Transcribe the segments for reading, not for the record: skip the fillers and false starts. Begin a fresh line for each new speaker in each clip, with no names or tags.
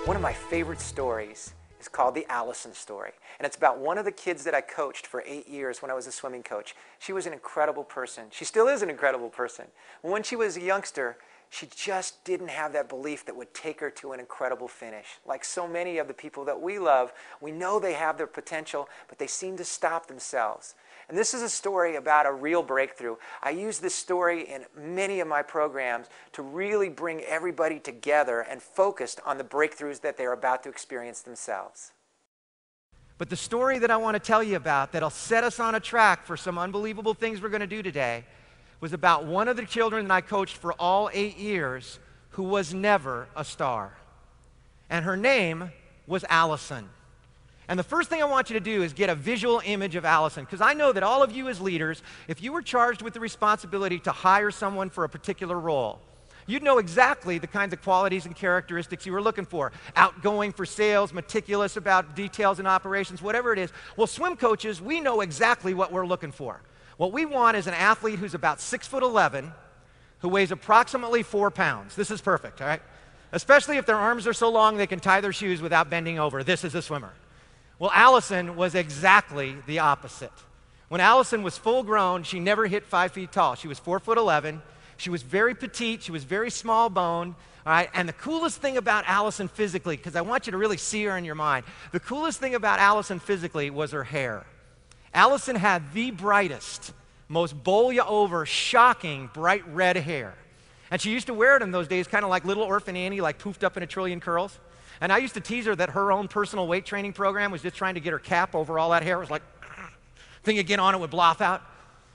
One of my favorite stories is called the Allison story. And it's about one of the kids that I coached for 8 years when I was a swimming coach. She was an incredible person. She still is an incredible person. When she was a youngster, she just didn't have that belief that would take her to an incredible finish. Like so many of the people that we love, we know they have their potential, but they seem to stop themselves. And this is a story about a real breakthrough. I use this story in many of my programs to really bring everybody together and focused on the breakthroughs that they're about to experience themselves.
But the story that I want to tell you about that'll set us on a track for some unbelievable things we're going to do today was about one of the children that I coached for all 8 years who was never a star. And her name was Allison. And the first thing I want you to do is get a visual image of Allison, because I know that all of you as leaders, if you were charged with the responsibility to hire someone for a particular role, you'd know exactly the kinds of qualities and characteristics you were looking for. Outgoing for sales, meticulous about details and operations, whatever it is. Well, swim coaches, we know exactly what we're looking for. What we want is an athlete who's about 6'11", who weighs approximately 4 pounds. This is perfect, all right? Especially if their arms are so long they can tie their shoes without bending over. This is a swimmer. Well, Allison was exactly the opposite. When Allison was full grown, she never hit 5 feet tall. She was 4'11". She was very petite. She was very small boned. All right? And the coolest thing about Allison physically, because I want you to really see her in your mind, the coolest thing about Allison physically was her hair. Allison had the brightest, most bowl-you-over, shocking, bright red hair. And she used to wear it in those days kind of like little orphan Annie, like poofed up in a trillion curls. And I used to tease her that her own personal weight training program was just trying to get her cap over all that hair. It was like, thing you get on it would bloff out.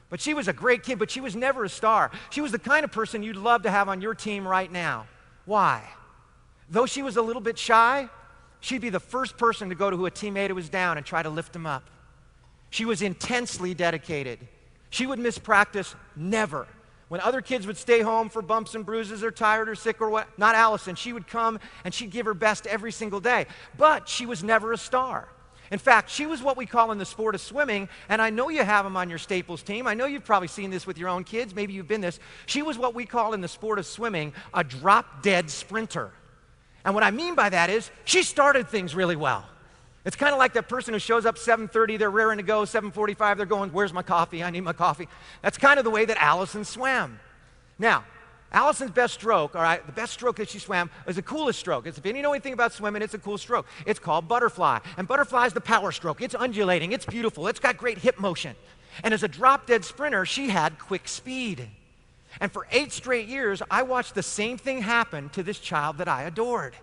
But she was a great kid, but she was never a star. She was the kind of person you'd love to have on your team right now. Why? Though she was a little bit shy, she'd be the first person to go to a teammate who was down and try to lift him up. She was intensely dedicated. She would miss practice never. When other kids would stay home for bumps and bruises or tired or sick or what, not Allison. She would come and she'd give her best every single day. But she was never a star. In fact, she was what we call in the sport of swimming, and I know you have them on your Staples team. I know you've probably seen this with your own kids. Maybe you've been this. She was what we call in the sport of swimming a drop-dead sprinter. And what I mean by that is she started things really well. It's kind of like that person who shows up 7:30, they're raring to go, 7:45, they're going, where's my coffee? I need my coffee. That's kind of the way that Allison swam. Now, Allison's best stroke, all right, the best stroke that she swam is the coolest stroke. If you know anything about swimming, it's a cool stroke. It's called butterfly. And butterfly is the power stroke. It's undulating. It's beautiful. It's got great hip motion. And as a drop-dead sprinter, she had quick speed. And for 8 straight years, I watched the same thing happen to this child that I adored.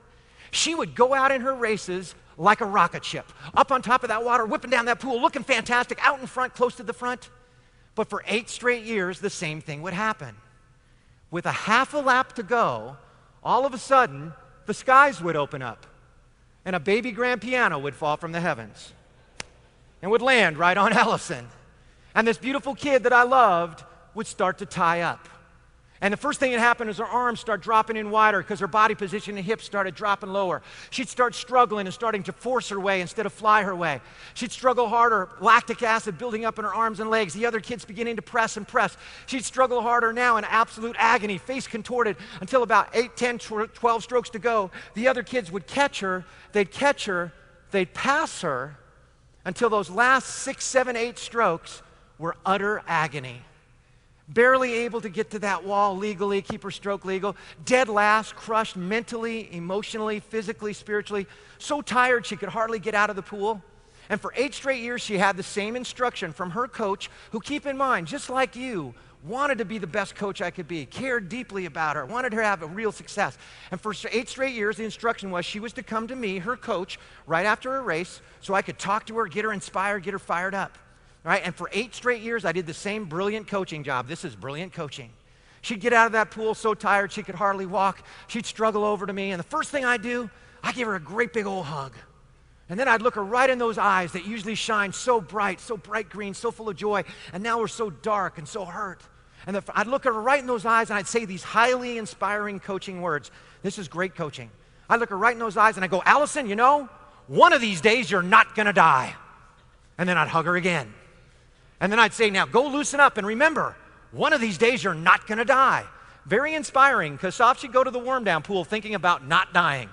She would go out in her races like a rocket ship, up on top of that water, whipping down that pool, looking fantastic, out in front, close to the front. But for 8 straight years, the same thing would happen. With a half a lap to go, all of a sudden, the skies would open up, and a baby grand piano would fall from the heavens and would land right on Allison. And this beautiful kid that I loved would start to tie up. And the first thing that happened is her arms start dropping in wider because her body position and hips started dropping lower. She'd start struggling and starting to force her way instead of fly her way. She'd struggle harder, lactic acid building up in her arms and legs. The other kids beginning to press and press. She'd struggle harder now in absolute agony, face contorted, until about 8, 10, 12 strokes to go. The other kids would catch her, they'd pass her, until those last 6, 7, 8 strokes were utter agony. Barely able to get to that wall legally, keep her stroke legal. Dead last, crushed mentally, emotionally, physically, spiritually. So tired she could hardly get out of the pool. And for 8 straight years, she had the same instruction from her coach, who, keep in mind, just like you, wanted to be the best coach I could be, cared deeply about her, wanted her to have a real success. And for 8 straight years, the instruction was she was to come to me, her coach, right after a race, so I could talk to her, get her inspired, get her fired up. Right? And for 8 straight years, I did the same brilliant coaching job. This is brilliant coaching. She'd get out of that pool so tired she could hardly walk. She'd struggle over to me, and the first thing I'd do, I'd give her a great big old hug. And then I'd look her right in those eyes that usually shine so bright green, so full of joy, and now we're so dark and so hurt. And I'd look at her right in those eyes, and I'd say these highly inspiring coaching words. This is great coaching. I'd look her right in those eyes, and I'd go, Allison, you know, one of these days you're not going to die. And then I'd hug her again. And then I'd say, now go loosen up and remember, one of these days you're not going to die. Very inspiring, because off she'd go to the warm down pool thinking about not dying.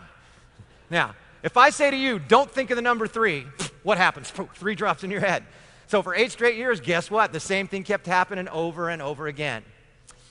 Now, if I say to you, don't think of the number 3, what happens? 3 drops in your head. So for 8 straight years, guess what? The same thing kept happening over and over again.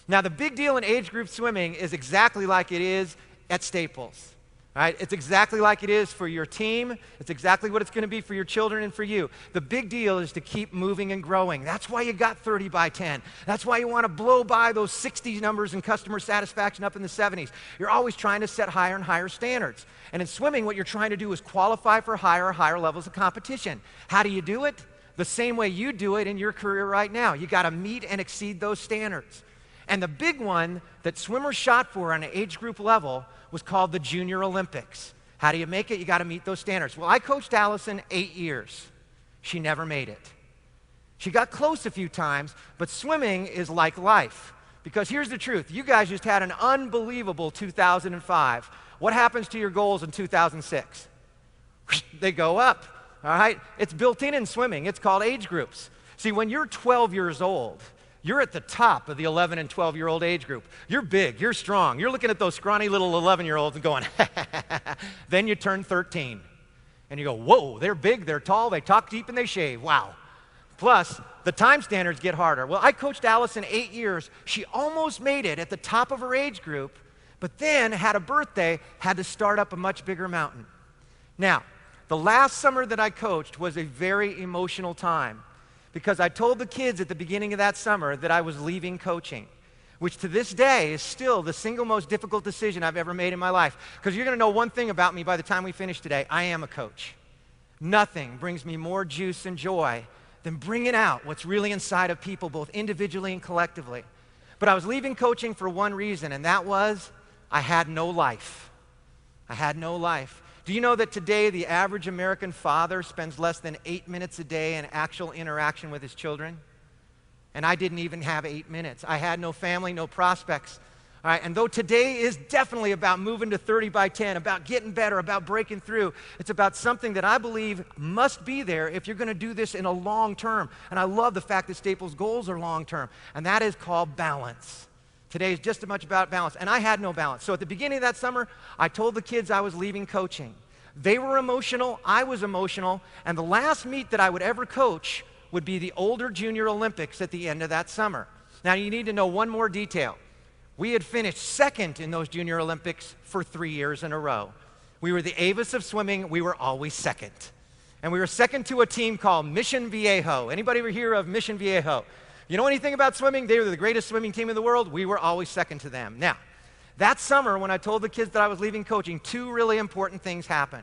Now, the big deal in age group swimming is exactly like it is at Staples. Right? It's exactly like it is for your team. It's exactly what it's going to be for your children and for you. The big deal is to keep moving and growing. That's why you got 30 by 10. That's why you want to blow by those 60 numbers in customer satisfaction up in the 70s. You're always trying to set higher and higher standards. And in swimming, what you're trying to do is qualify for higher levels of competition. How do you do it? The same way you do it in your career right now. You got to meet and exceed those standards. And the big one that swimmers shot for on an age group level was called the Junior Olympics. How do you make it? You got to meet those standards. Well, I coached Allison 8 years. She never made it. She got close a few times, but swimming is like life. Because here's the truth. You guys just had an unbelievable 2005. What happens to your goals in 2006? They go up, all right? It's built in swimming. It's called age groups. See, when you're 12 years old, you're at the top of the 11 and 12-year-old age group. You're big, you're strong. You're looking at those scrawny little 11-year-olds and going, then you turn 13. And you go, whoa, they're big, they're tall, they talk deep, and they shave. Wow. Plus, the time standards get harder. Well, I coached Allison 8 years. She almost made it at the top of her age group, but then had a birthday, had to start up a much bigger mountain. Now, the last summer that I coached was a very emotional time, because I told the kids at the beginning of that summer that I was leaving coaching, which to this day is still the single most difficult decision I've ever made in my life. Because you're going to know one thing about me by the time we finish today. I am a coach. Nothing brings me more juice and joy than bringing out what's really inside of people, both individually and collectively. But I was leaving coaching for one reason, and that was I had no life. I had no life. Do you know that today the average American father spends less than 8 minutes a day in actual interaction with his children? And I didn't even have 8 minutes. I had no family, no prospects. All right, and though today is definitely about moving to 30 by 10, about getting better, about breaking through, it's about something that I believe must be there if you're going to do this in a long term. And I love the fact that Staples' goals are long term, and that is called balance. Today is just as much about balance, and I had no balance. So at the beginning of that summer, I told the kids I was leaving coaching. They were emotional, I was emotional, and the last meet that I would ever coach would be the older Junior Olympics at the end of that summer. Now you need to know one more detail. We had finished second in those Junior Olympics for 3 years in a row. We were the Avis of swimming, we were always second. And we were second to a team called Mission Viejo. Anybody ever hear of Mission Viejo? You know anything about swimming? They were the greatest swimming team in the world. We were always second to them. Now, that summer when I told the kids that I was leaving coaching, 2 really important things happened.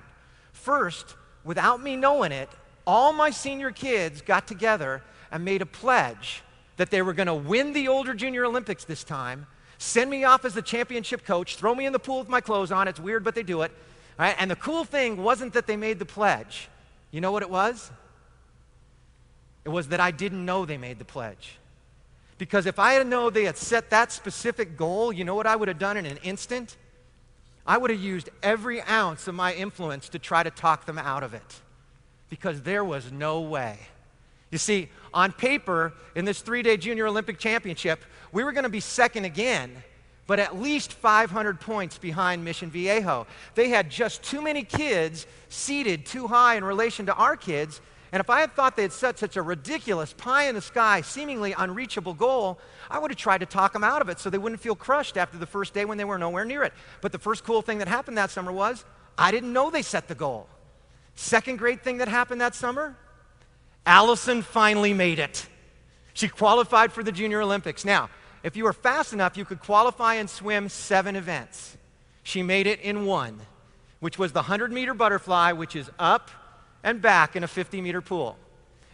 First, without me knowing it, all my senior kids got together and made a pledge that they were going to win the older Junior Olympics this time, send me off as the championship coach, throw me in the pool with my clothes on. It's weird, but they do it. All right? And the cool thing wasn't that they made the pledge. You know what it was? It was that I didn't know they made the pledge. Because if I had known they had set that specific goal, you know what I would have done in an instant? I would have used every ounce of my influence to try to talk them out of it. Because there was no way. You see, on paper, in this 3-day Junior Olympic Championship, we were going to be second again, but at least 500 points behind Mission Viejo. They had just too many kids seated too high in relation to our kids, and if I had thought they had set such a ridiculous pie-in-the-sky, seemingly unreachable goal, I would have tried to talk them out of it so they wouldn't feel crushed after the first day when they were nowhere near it. But the first cool thing that happened that summer was I didn't know they set the goal. Second great thing that happened that summer, Allison finally made it. She qualified for the Junior Olympics. Now, if you were fast enough, you could qualify and swim 7 events. She made it in 1, which was the 100-meter butterfly, which is up and back in a 50-meter pool.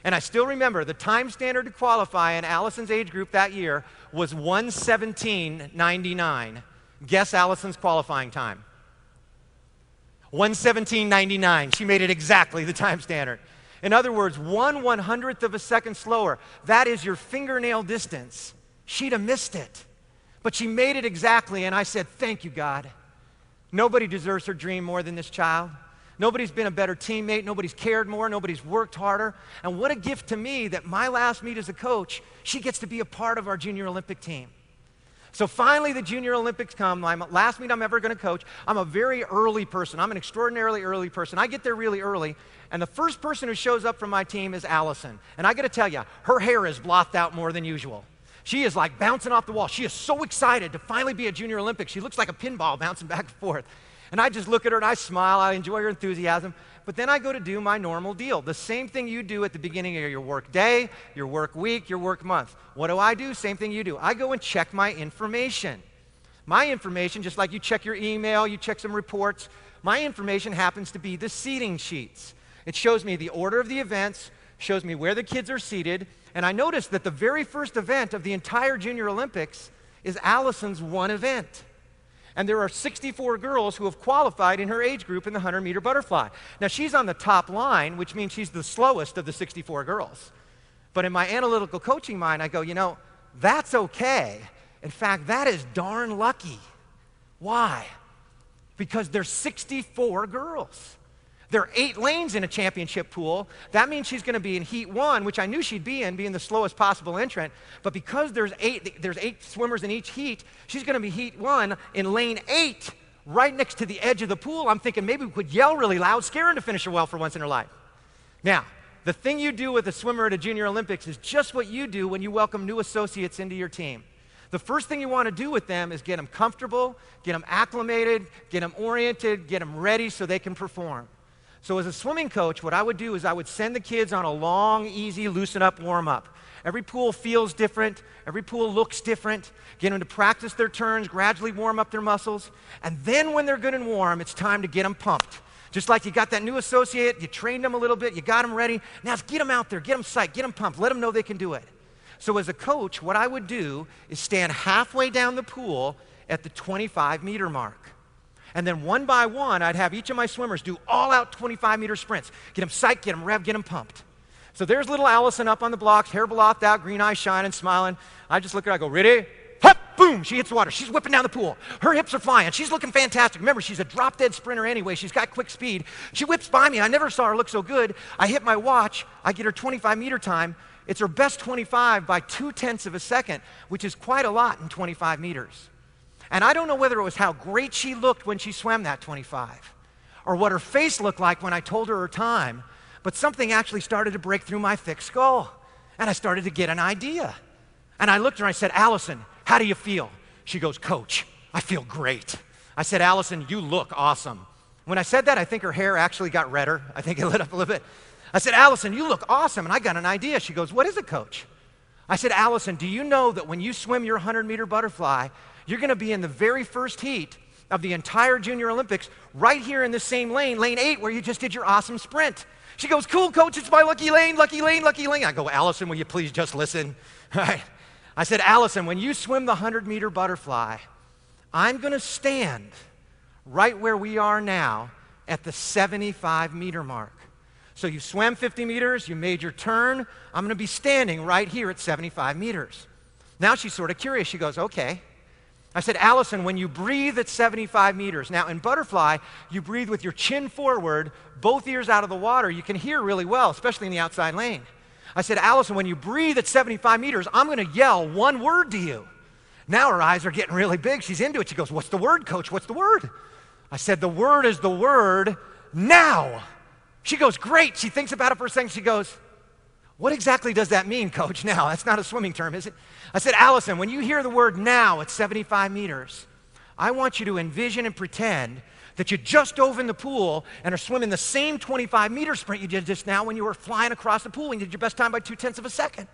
And I still remember the time standard to qualify in Allison's age group that year was 1:17:99. Guess Allison's qualifying time. 1:17:99. She made it exactly the time standard. In other words, 1/100th of a second slower. That is your fingernail distance. She'd have missed it. But she made it exactly, and I said, thank you, God. Nobody deserves her dream more than this child. Nobody's been a better teammate. Nobody's cared more. Nobody's worked harder. And what a gift to me that my last meet as a coach, she gets to be a part of our Junior Olympic team. So finally, the Junior Olympics come. My last meet I'm ever going to coach. I'm a very early person. I'm an extraordinarily early person. I get there really early, and the first person who shows up from my team is Allison. And I got to tell you, her hair is blothed out more than usual. She is like bouncing off the wall. She is so excited to finally be at Junior Olympics. She looks like a pinball bouncing back and forth. And I just look at her and I smile. I enjoy her enthusiasm. But then I go to do my normal deal, the same thing you do at the beginning of your work day, your work week, your work month. What do? Same thing you do. I go and check my information. My information, just like you check your email, you check some reports, my information happens to be the seating sheets. It shows me the order of the events, shows me where the kids are seated, and I noticed that the very first event of the entire Junior Olympics is Allison's one event. And there are 64 girls who have qualified in her age group in the 100-meter butterfly. Now, she's on the top line, which means she's the slowest of the 64 girls. But in my analytical coaching mind, I go, you know, that's okay. In fact, that is darn lucky. Why? Because there's 64 girls. There are 8 lanes in a championship pool. That means she's going to be in heat 1, which I knew she'd be in, being the slowest possible entrant. But because there's 8 swimmers in each heat, she's going to be heat 1 in lane 8, right next to the edge of the pool. I'm thinking maybe we could yell really loud, scare her to finish her well for once in her life. Now, the thing you do with a swimmer at a Junior Olympics is just what you do when you welcome new associates into your team. The first thing you want to do with them is get them comfortable, get them acclimated, get them oriented, get them ready so they can perform. So as a swimming coach, what I would do is I would send the kids on a long, easy, loosen up, warm up. Every pool feels different. Every pool looks different. Get them to practice their turns, gradually warm up their muscles. And then when they're good and warm, it's time to get them pumped. Just like you got that new associate, you trained them a little bit, you got them ready. Now get them out there, get them psyched, get them pumped, let them know they can do it. So as a coach, what I would do is stand halfway down the pool at the 25-meter mark. And then one by one, I'd have each of my swimmers do all-out 25-meter sprints. Get them psyched, get them revved, get them pumped. So there's little Allison up on the blocks, hair blothed out, green eyes shining, smiling. I just look at her, I go, ready? Hop, boom, she hits the water. She's whipping down the pool. Her hips are flying. She's looking fantastic. Remember, she's a drop-dead sprinter anyway. She's got quick speed. She whips by me. I never saw her look so good. I hit my watch. I get her 25-meter time. It's her best 25 by 0.2 of a second, which is quite a lot in 25 meters. And I don't know whether it was how great she looked when she swam that 25 or what her face looked like when I told her time, but something actually started to break through my thick skull, and I started to get an idea. And I looked at her and I said, Allison, how do you feel? She goes, Coach, I feel great. I said, Allison, you look awesome. When I said that, I think her hair actually got redder. I think it lit up a little bit. I said, Allison, you look awesome, and I got an idea. She goes, what is it, Coach? I said, Allison, do you know that when you swim your 100-meter butterfly, you're going to be in the very first heat of the entire Junior Olympics right here in the same lane, lane 8, where you just did your awesome sprint. She goes, cool, Coach, it's my lucky lane, lucky lane, lucky lane. I go, Allison, will you please just listen? All right. I said, Allison, when you swim the 100-meter butterfly, I'm going to stand right where we are now at the 75-meter mark. So you swam 50 meters, you made your turn. I'm going to be standing right here at 75 meters. Now she's sort of curious. She goes, okay. I said, Allison, when you breathe at 75 meters, now in butterfly, you breathe with your chin forward, both ears out of the water. You can hear really well, especially in the outside lane. I said, Allison, when you breathe at 75 meters, I'm going to yell one word to you. Now her eyes are getting really big. She's into it. She goes, what's the word, Coach? What's the word? I said, the word is the word now. She goes, great. She thinks about it for a second. She goes, what exactly does that mean, Coach, now? That's not a swimming term, is it? I said, Allison, when you hear the word now at 75 meters, I want you to envision and pretend that you just dove in the pool and are swimming the same 25-meter sprint you did just now when you were flying across the pool and you did your best time by 0.2 of a second.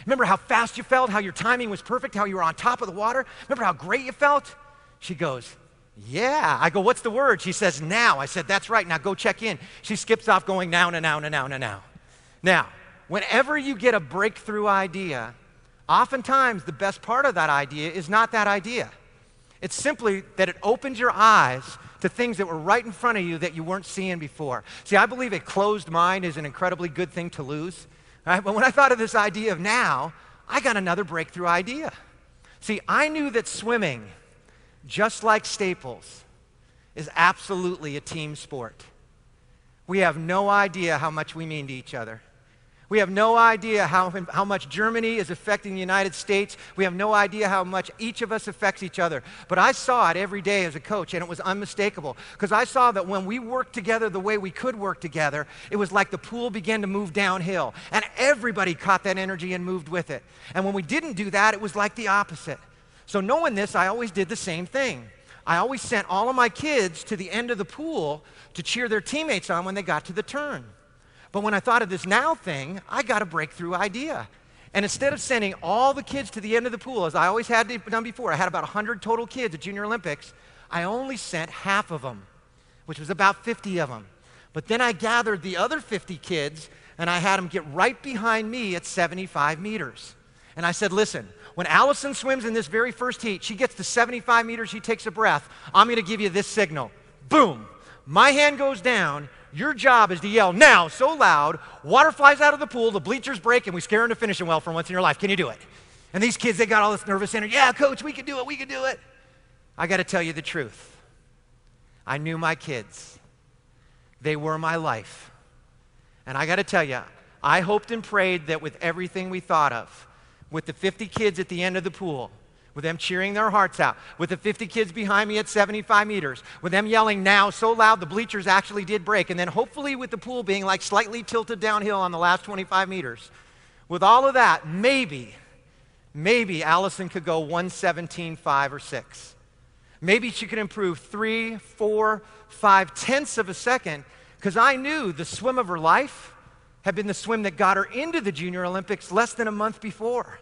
Remember how fast you felt, how your timing was perfect, how you were on top of the water? Remember how great you felt? She goes, yeah. I go, what's the word? She says, now. I said, that's right. Now go check in. She skips off going, now. Now, whenever you get a breakthrough idea, oftentimes the best part of that idea is not that idea. It's simply that it opens your eyes to things that were right in front of you that you weren't seeing before. See, I believe a closed mind is an incredibly good thing to lose. Right? But when I thought of this idea of now, I got another breakthrough idea. See, I knew that swimming, just like Staples, is absolutely a team sport. We have no idea how much we mean to each other. We have no idea how much Germany is affecting the United States. We have no idea how much each of us affects each other. But I saw it every day as a coach, and it was unmistakable. Because I saw that when we worked together the way we could work together, it was like the pool began to move downhill. And everybody caught that energy and moved with it. And when we didn't do that, it was like the opposite. So knowing this, I always did the same thing. I always sent all of my kids to the end of the pool to cheer their teammates on when they got to the turn. But when I thought of this now thing, I got a breakthrough idea. And instead of sending all the kids to the end of the pool, as I always had done before, I had about 100 total kids at Junior Olympics, I only sent half of them, which was about 50 of them. But then I gathered the other 50 kids, and I had them get right behind me at 75 meters. And I said, listen, when Allison swims in this very first heat, she gets to 75 meters, she takes a breath, I'm going to give you this signal. Boom. My hand goes down. Your job is to yell now so loud, water flies out of the pool, the bleachers break, and we scare them to finishing well for once in your life. Can you do it? And these kids, they got all this nervous energy. Yeah, coach, we can do it, we can do it. I got to tell you the truth. I knew my kids. They were my life. And I got to tell you, I hoped and prayed that with everything we thought of, with the 50 kids at the end of the pool, with them cheering their hearts out, with the 50 kids behind me at 75 meters, with them yelling now so loud the bleachers actually did break, and then hopefully with the pool being like slightly tilted downhill on the last 25 meters. With all of that, maybe Allison could go 1:17.5 or 6. Maybe she could improve 3, 4, 5 tenths of a second, because I knew the swim of her life had been the swim that got her into the Junior Olympics less than a month before.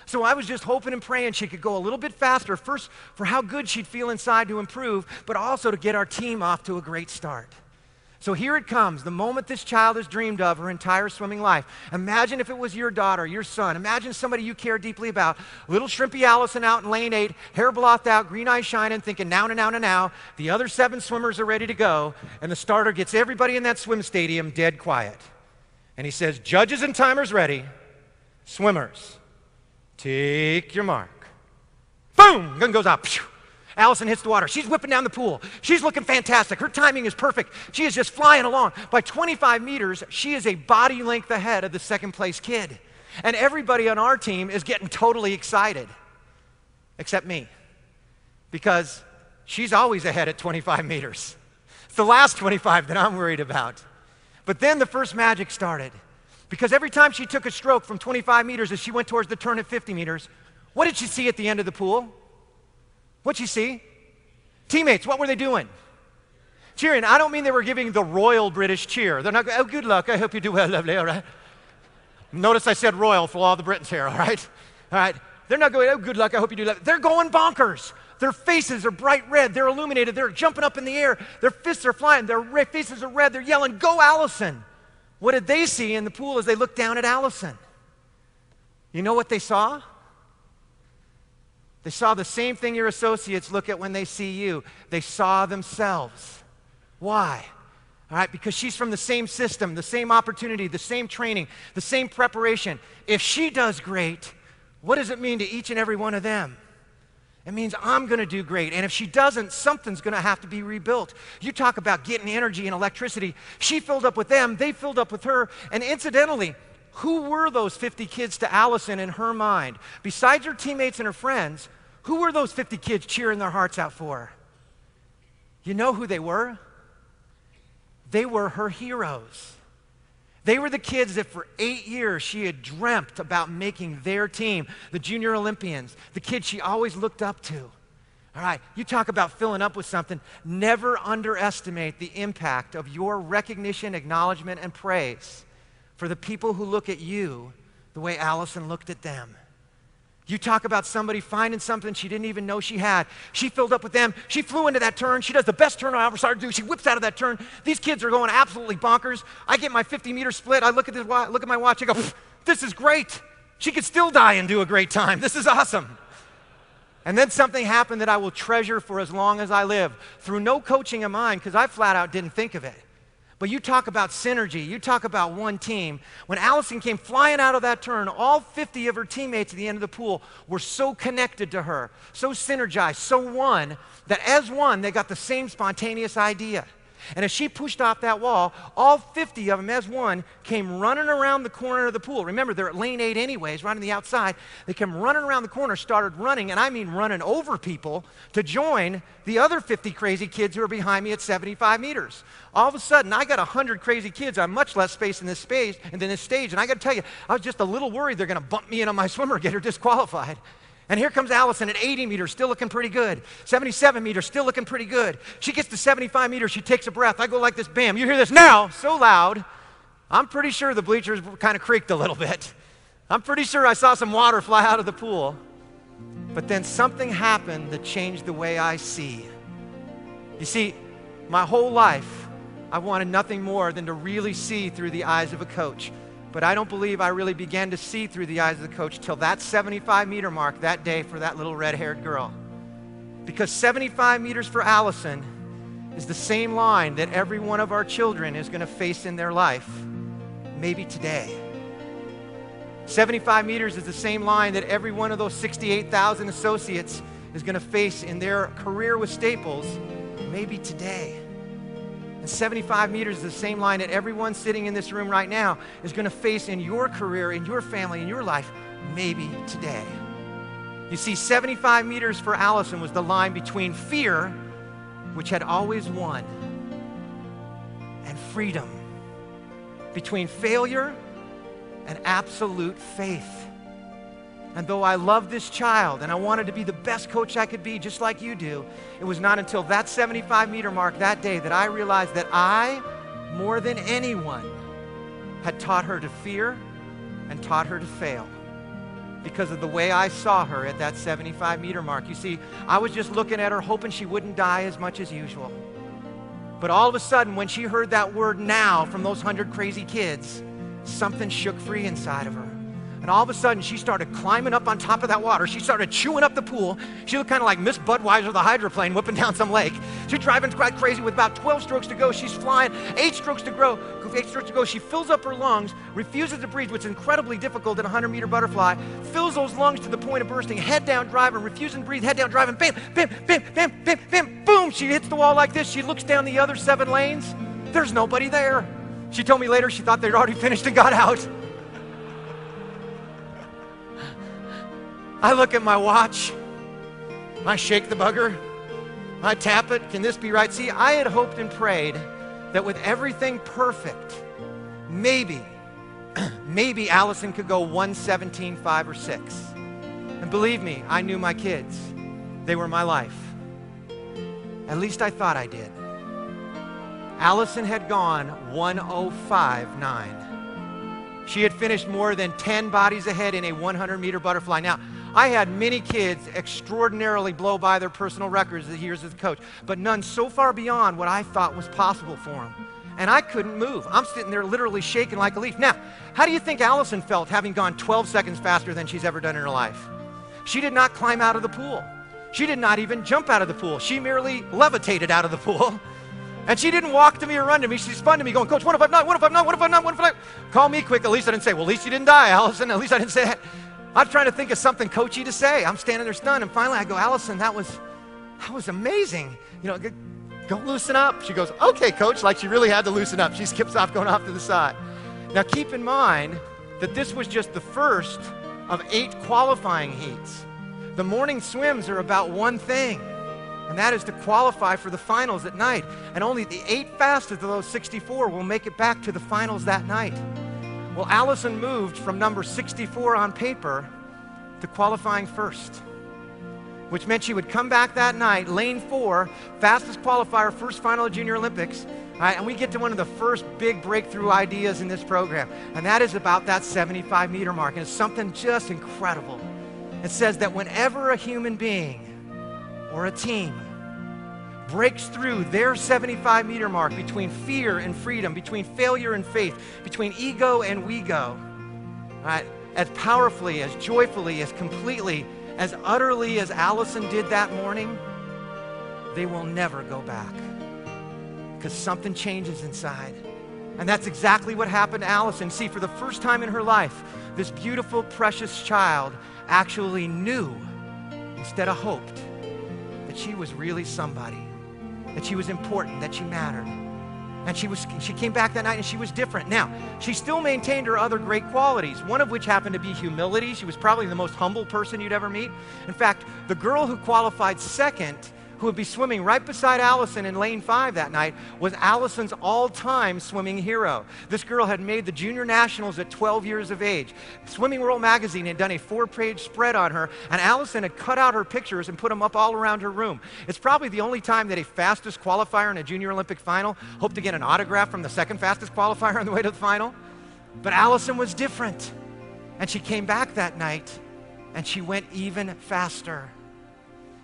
So I was just hoping and praying she could go a little bit faster, first for how good she'd feel inside to improve, but also to get our team off to a great start. So here it comes, the moment this child has dreamed of her entire swimming life. Imagine if it was your daughter, your son. Imagine somebody you care deeply about. Little shrimpy Allison out in lane 8, hair blothed out, green eyes shining, thinking now, now, now, now. The other 7 swimmers are ready to go, and the starter gets everybody in that swim stadium dead quiet. And he says, judges and timers ready, swimmers. Take your mark. Boom! Gun goes out. Allison hits the water. She's whipping down the pool. She's looking fantastic. Her timing is perfect. She is just flying along. By 25 meters, she is a body length ahead of the second place kid. And everybody on our team is getting totally excited, except me, because she's always ahead at 25 meters. It's the last 25 that I'm worried about. But then the first magic started. Because every time she took a stroke from 25 meters as she went towards the turn at 50 meters, what did she see at the end of the pool? What'd she see? Teammates, what were they doing? Cheering. I don't mean they were giving the royal British cheer. They're not going, oh, good luck, I hope you do well, lovely, all right? Notice I said royal for all the Britons here, all right? All right. They're not going, oh, good luck, I hope you do well. They're going bonkers. Their faces are bright red. They're illuminated. They're jumping up in the air. Their fists are flying. Their faces are red. They're yelling, go, Allison. What did they see in the pool as they looked down at Allison? You know what they saw? They saw the same thing your associates look at when they see you. They saw themselves. Why? All right, because she's from the same system, the same opportunity, the same training, the same preparation. If she does great, what does it mean to each and every one of them? It means I'm going to do great. And if she doesn't, something's going to have to be rebuilt. You talk about getting energy and electricity. She filled up with them. They filled up with her. And incidentally, who were those 50 kids to Allison in her mind? Besides her teammates and her friends, who were those 50 kids cheering their hearts out for? You know who they were? They were her heroes. They were the kids that for 8 years she had dreamt about making their team, the Junior Olympians, the kids she always looked up to. All right, you talk about filling up with something. Never underestimate the impact of your recognition, acknowledgement, and praise for the people who look at you the way Allison looked at them. You talk about somebody finding something she didn't even know she had. She filled up with them. She flew into that turn. She does the best turn I ever saw her do. She whips out of that turn. These kids are going absolutely bonkers. I get my 50-meter split. I look at my watch. I go, this is great. She could still die and do a great time. This is awesome. And then something happened that I will treasure for as long as I live. Through no coaching of mine, because I flat out didn't think of it. But you talk about synergy, you talk about one team. When Allison came flying out of that turn, all 50 of her teammates at the end of the pool were so connected to her, so synergized, so one, that as one, they got the same spontaneous idea. And as she pushed off that wall, all 50 of them as one came running around the corner of the pool. Remember, they're at lane 8 anyways, right on the outside. They came running around the corner, started running, and I mean running over people to join the other 50 crazy kids who are behind me at 75 meters. All of a sudden, I got 100 crazy kids on much less space in this stage, and I got to tell you, I was just a little worried they're going to bump me in on my swimmer, get her disqualified. And here comes Allison at 80 meters, still looking pretty good. 77 meters, still looking pretty good. She gets to 75 meters, she takes a breath. I go like this, bam. You hear this now, so loud. I'm pretty sure the bleachers kind of creaked a little bit. I'm pretty sure I saw some water fly out of the pool. But then something happened that changed the way I see. You see, my whole life, I wanted nothing more than to really see through the eyes of a coach. But I don't believe I really began to see through the eyes of the coach till that 75-meter mark that day for that little red-haired girl. Because 75 meters for Allison is the same line that every one of our children is going to face in their life, maybe today. 75 meters is the same line that every one of those 68,000 associates is going to face in their career with Staples, maybe today. And 75 meters is the same line that everyone sitting in this room right now is going to face in your career, in your family, in your life, maybe today. You see, 75 meters for Allison was the line between fear, which had always won, and freedom. Between failure and absolute faith. And though I loved this child and I wanted to be the best coach I could be, just like you do, it was not until that 75-meter mark that day that I realized that I, more than anyone, had taught her to fear and taught her to fail because of the way I saw her at that 75-meter mark. You see, I was just looking at her hoping she wouldn't die as much as usual. But all of a sudden, when she heard that word now from those 100 crazy kids, something shook free inside of her. And all of a sudden, she started climbing up on top of that water. She started chewing up the pool. She looked kind of like Miss Budweiser, the hydroplane, whipping down some lake. She's driving quite crazy with about 12 strokes to go. She's flying, 8 strokes to go. She fills up her lungs, refuses to breathe, which is incredibly difficult in a 100-meter butterfly, fills those lungs to the point of bursting, head down driving, refusing to breathe, head down driving, bam, bam, bam, bam, bam, bam, boom. She hits the wall like this. She looks down the other 7 lanes. There's nobody there. She told me later she thought they'd already finished and got out. I look at my watch, I shake the bugger, I tap it, can this be right? See, I had hoped and prayed that with everything perfect, maybe Allison could go 1:17, 5 or 6. And believe me, I knew my kids. They were my life. At least I thought I did. Allison had gone 1:05.9. She had finished more than 10 bodies ahead in a 100-meter butterfly. Now, I had many kids extraordinarily blow by their personal records the years as a coach, but none so far beyond what I thought was possible for them. And I couldn't move. I'm sitting there literally shaking like a leaf. Now, how do you think Allison felt having gone 12 seconds faster than she's ever done in her life? She did not climb out of the pool. She did not even jump out of the pool. She merely levitated out of the pool. And she didn't walk to me or run to me. She spun to me going, Coach, 1:05.9, 1:05.9, 1:05.9, 1:05.9. Call me quick. At least I didn't say, well, at least you didn't die, Allison. At least I didn't say that. I'm trying to think of something coachy to say. I'm standing there stunned, and finally I go, Allison, that was amazing. You know, go loosen up. She goes, okay, coach, like she really had to loosen up. She skips off going off to the side. Now keep in mind that this was just the first of 8 qualifying heats. The morning swims are about one thing, and that is to qualify for the finals at night. And only the 8 fastest of those 64 will make it back to the finals that night. Well, Allison moved from number 64 on paper to qualifying first, which meant she would come back that night, lane 4, fastest qualifier, first final of Junior Olympics. All right, and we get to one of the first big breakthrough ideas in this program, and that is about that 75-meter mark, and it's something just incredible. It says that whenever a human being or a team breaks through their 75-meter mark between fear and freedom, between failure and faith, between ego and we go, right, as powerfully, as joyfully, as completely, as utterly as Allison did that morning, they will never go back because something changes inside. And that's exactly what happened to Allison. See, for the first time in her life, this beautiful, precious child actually knew instead of hoped that she was really somebody, that she was important, that she mattered. And she came back that night and she was different. Now, she still maintained her other great qualities, one of which happened to be humility. She was probably the most humble person you'd ever meet. In fact, the girl who qualified second, who would be swimming right beside Allison in lane 5 that night, was Allison's all-time swimming hero. This girl had made the junior nationals at 12 years of age. Swimming World magazine had done a 4-page spread on her, and Allison had cut out her pictures and put them up all around her room. It's probably the only time that a fastest qualifier in a junior Olympic final hoped to get an autograph from the second fastest qualifier on the way to the final. But Allison was different, and she came back that night, and she went even faster.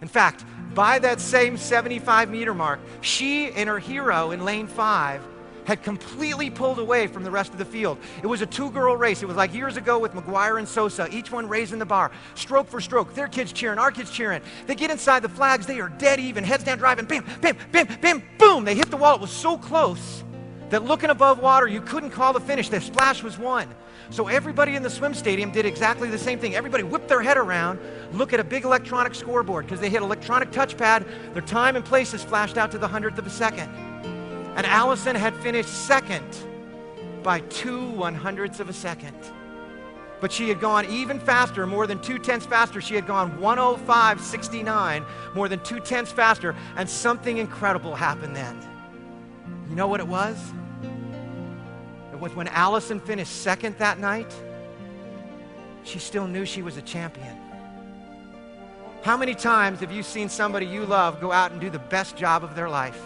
In fact, by that same 75-meter mark, she and her hero in lane 5 had completely pulled away from the rest of the field. It was a 2-girl race. It was like years ago with McGuire and Sosa, each one raising the bar, stroke for stroke. Their kids cheering, our kids cheering. They get inside the flags. They are dead even, heads down driving, bam, bam, bam, bam, boom. They hit the wall. It was so close that looking above water, you couldn't call the finish. The splash was won. So everybody in the swim stadium did exactly the same thing. Everybody whipped their head around, look at a big electronic scoreboard, because they hit electronic touchpad. Their time and places flashed out to the 100th of a second. And Allison had finished second by 2/100ths of a second. But she had gone even faster, more than 2/10 faster. She had gone 1:05.69, more than 2/10 faster, and something incredible happened then. You know what it was? It was when Allison finished second that night, she still knew she was a champion. How many times have you seen somebody you love go out and do the best job of their life?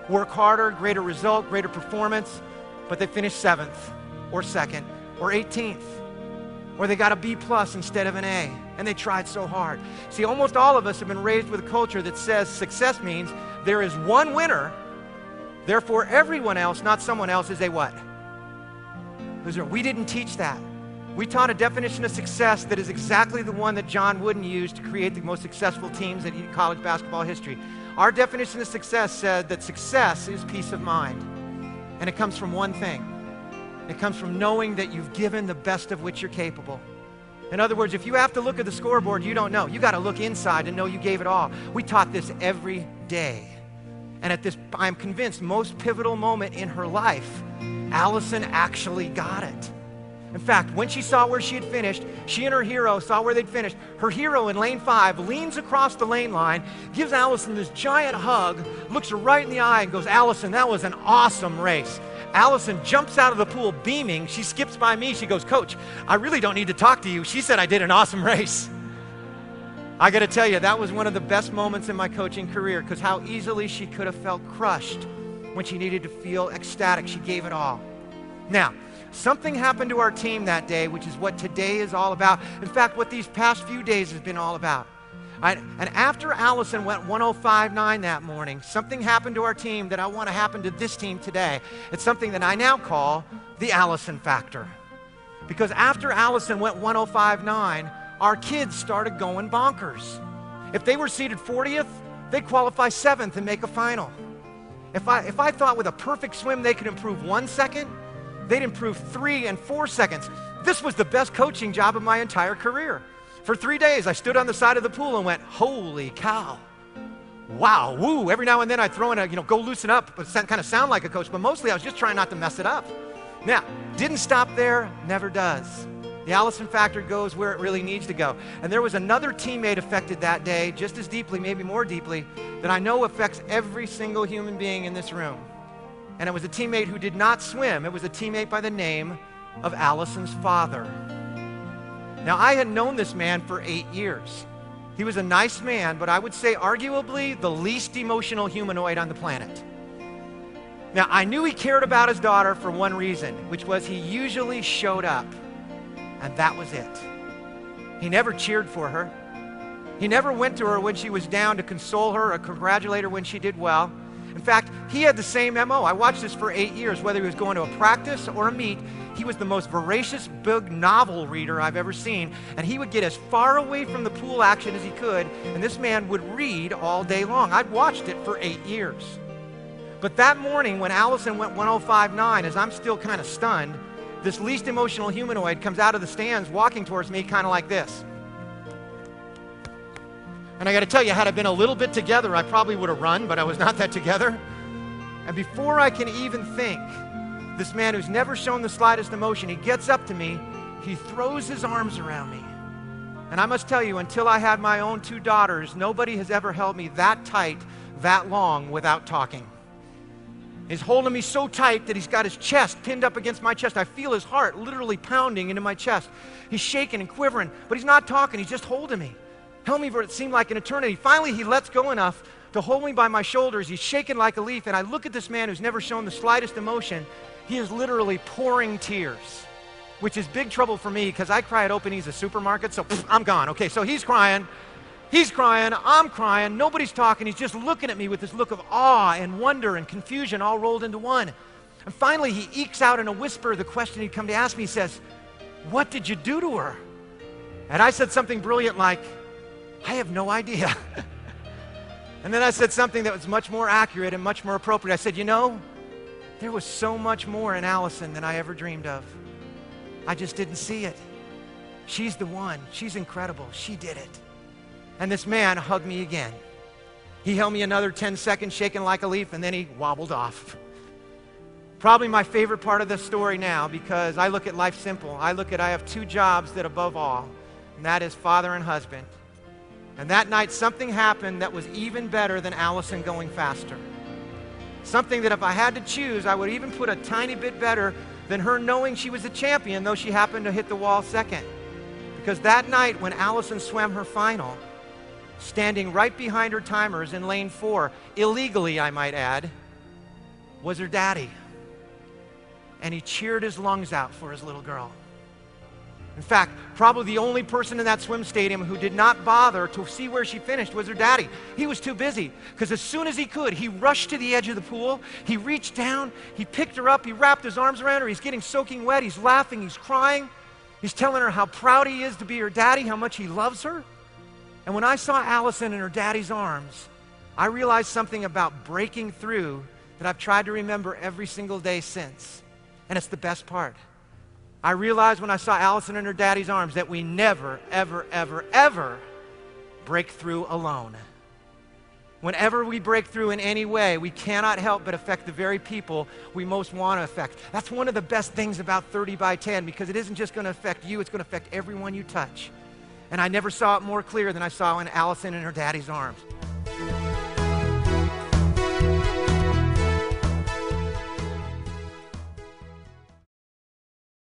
Work harder, greater result, greater performance, but they finished 7th or 2nd or 18th, or they got a B+ instead of an A, and they tried so hard. See, almost all of us have been raised with a culture that says success means there is one winner, therefore everyone else, not someone else, is a what? Loser. We didn't teach that. We taught a definition of success that is exactly the one that John Wooden used to create the most successful teams in college basketball history. Our definition of success said that success is peace of mind. And it comes from one thing. It comes from knowing that you've given the best of which you're capable. In other words, if you have to look at the scoreboard, you don't know. You got to look inside and know you gave it all. We taught this every day. And at this, I'm convinced, most pivotal moment in her life, Allison actually got it. In fact, when she saw where she had finished, she and her hero saw where they'd finished. Her hero in lane 5 leans across the lane line, gives Allison this giant hug, looks her right in the eye and goes, "Allison, that was an awesome race." Allison jumps out of the pool beaming. She skips by me. She goes, "Coach, I really don't need to talk to you. She said I did an awesome race." I got to tell you, that was one of the best moments in my coaching career, because how easily she could have felt crushed when she needed to feel ecstatic. She gave it all. Now, something happened to our team that day, which is what today is all about. In fact, what these past few days has been all about. And after Allison went 1:05.9 that morning, something happened to our team that I want to happen to this team today. It's something that I now call the Allison factor. Because after Allison went 1:05.9, our kids started going bonkers. If they were seated 40th, they'd qualify 7th and make a final. If I thought with a perfect swim they could improve 1 second, they'd improve 3 and 4 seconds. This was the best coaching job of my entire career. For 3 days, I stood on the side of the pool and went, "Holy cow. Wow, woo." Every now and then I'd throw in a, go loosen up, but kind of sound like a coach, but mostly I was just trying not to mess it up. Now, didn't stop there, never does. The Allison factor goes where it really needs to go. And there was another teammate affected that day, just as deeply, maybe more deeply, that I know affects every single human being in this room. And it was a teammate who did not swim. It was a teammate by the name of Allison's father. Now, I had known this man for 8 years. He was a nice man, but I would say arguably the least emotional humanoid on the planet. Now, I knew he cared about his daughter for one reason, which was he usually showed up. And that was it. He never cheered for her. He never went to her when she was down to console her or congratulate her when she did well. In fact, he had the same MO. I watched this for 8 years, whether he was going to a practice or a meet. He was the most voracious big novel reader I've ever seen, and he would get as far away from the pool action as he could, and this man would read all day long. I'd watched it for 8 years. But that morning when Allison went 1:05.9, as I'm still kind of stunned, this least emotional humanoid comes out of the stands walking towards me kind of like this. And I got to tell you, had I been a little bit together, I probably would have run, but I was not that together. And before I can even think, this man who's never shown the slightest emotion, he gets up to me, he throws his arms around me. And I must tell you, until I had my own 2 daughters, nobody has ever held me that tight, that long, without talking. He's holding me so tight that he's got his chest pinned up against my chest. I feel his heart literally pounding into my chest. He's shaking and quivering, but he's not talking. He's just holding me. Held me for it seemed like an eternity. Finally, he lets go enough to hold me by my shoulders. He's shaking like a leaf, and I look at this man who's never shown the slightest emotion. He is literally pouring tears, which is big trouble for me because I cry at openings of supermarkets, so I'm gone. Okay, so he's crying, I'm crying, nobody's talking. He's just looking at me with this look of awe and wonder and confusion all rolled into one. And finally, he ekes out in a whisper the question he'd come to ask me. He says, "What did you do to her?" And I said something brilliant like, "I have no idea." And then I said something that was much more accurate and much more appropriate. I said, "You know, there was so much more in Allison than I ever dreamed of. I just didn't see it. She's the one. She's incredible. She did it." And this man hugged me again. He held me another 10 seconds, shaking like a leaf, and then he wobbled off. Probably my favorite part of the story now, because I look at life simple. I have 2 jobs that above all, and that is father and husband. And that night, something happened that was even better than Allison going faster. Something that if I had to choose, I would even put a tiny bit better than her knowing she was a champion, though she happened to hit the wall second. Because that night, when Allison swam her final, standing right behind her timers in lane 4, illegally I might add, was her daddy. And he cheered his lungs out for his little girl. In fact, probably the only person in that swim stadium who did not bother to see where she finished was her daddy. He was too busy, because as soon as he could, he rushed to the edge of the pool, he reached down, he picked her up, he wrapped his arms around her, he's getting soaking wet, he's laughing, he's crying, he's telling her how proud he is to be her daddy, how much he loves her. And when I saw Allison in her daddy's arms, I realized something about breaking through that I've tried to remember every single day since. And it's the best part. I realized when I saw Allison in her daddy's arms that we never, ever, ever, ever break through alone. Whenever we break through in any way, we cannot help but affect the very people we most want to affect. That's one of the best things about 30 by 10, because it isn't just going to affect you, it's going to affect everyone you touch. And I never saw it more clear than I saw in Allison in her daddy's arms.